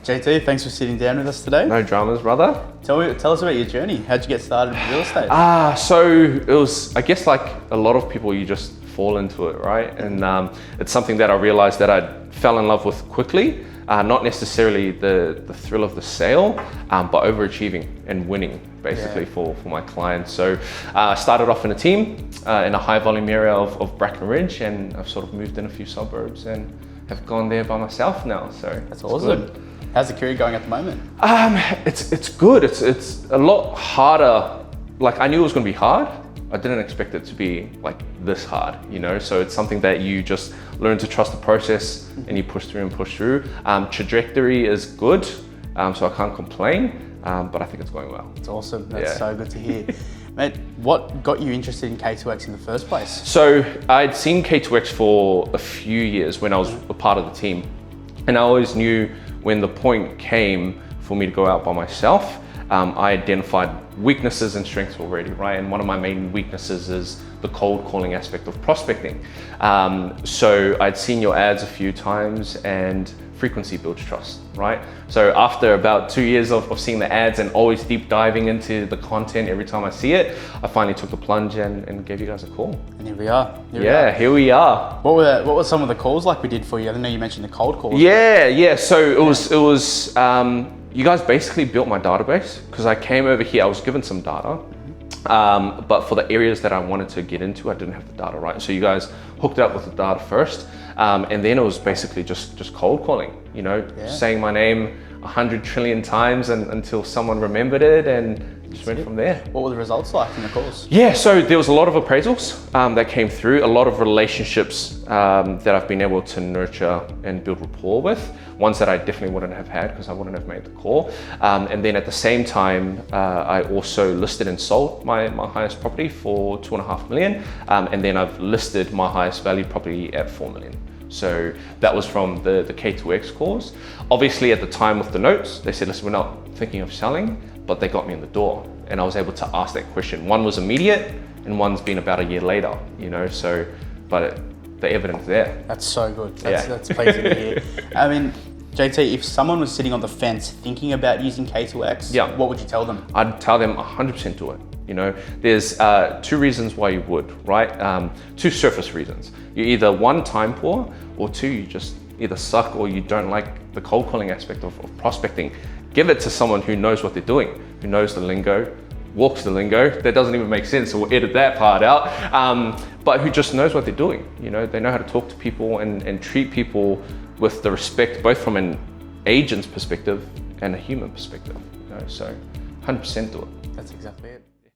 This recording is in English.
JT, thanks for sitting down with us today. No dramas, brother. Tell us about your journey. How'd you get started in real estate? So it was, I guess like a lot of people, you just fall into it, right? And it's something that I realized that I fell in love with quickly. Not necessarily the thrill of the sale, but overachieving and winning basically for my clients. So I started off in a team in a high volume area of Bracken Ridge, and I've sort of moved in a few suburbs and have gone there by myself now. So that's awesome. Good. How's the career going at the moment? It's good. It's a lot harder. Like I knew it was going to be hard. I didn't expect it to be like this hard, you know? So it's something that you just learn to trust the process and you push through and push through. Trajectory is good, so I can't complain, but I think it's going well. It's awesome. That's so good to hear. Mate, what got you interested in K2X in the first place? So I'd seen K2X for a few years when I was a part of the team. And I always knew when the point came for me to go out by myself, I identified weaknesses and strengths already, right? And one of my main weaknesses is the cold calling aspect of prospecting. So I'd seen your ads a few times, and frequency builds trust, right? So after about 2 years of seeing the ads and always deep diving into the content every time I see it, I finally took the plunge and gave you guys a call. And here we are. Here we are. What were some of the calls like we did for you? I don't know, you mentioned the cold calls. Yeah. So it was you guys basically built my database, because I came over here, I was given some data, but for the areas that I wanted to get into, I didn't have the data, right? So you guys hooked up with the data first, and then it was basically just cold calling, you know, saying my name 100 trillion times until someone remembered it, and just went from there. What were the results like in the calls? Yeah, so there was a lot of appraisals that came through, a lot of relationships that I've been able to nurture and build rapport with, ones that I definitely wouldn't have had because I wouldn't have made the call. And then at the same time, I also listed and sold my highest property for 2.5 million. And then I've listed my highest valued property at 4 million. So that was from the K2X calls. Obviously at the time with the notes, they said, listen, we're not thinking of selling, but they got me in the door. And I was able to ask that question. One was immediate and one's been about a year later, you know, so, but the evidence there. That's so good. That's pleasing to hear. I mean, JT, if someone was sitting on the fence thinking about using K2X, what would you tell them? I'd tell them 100% do it. You know, there's 2 reasons why you would, right? 2 surface reasons. You're either 1, time poor, or 2, you just either suck or you don't like the cold calling aspect of prospecting. Give it to someone who knows what they're doing, who knows the lingo, walks the lingo. That doesn't even make sense, so we'll edit that part out. But who just knows what they're doing. You know, they know how to talk to people and treat people with the respect, both from an agent's perspective and a human perspective. You know, so 100% do it. That's exactly it.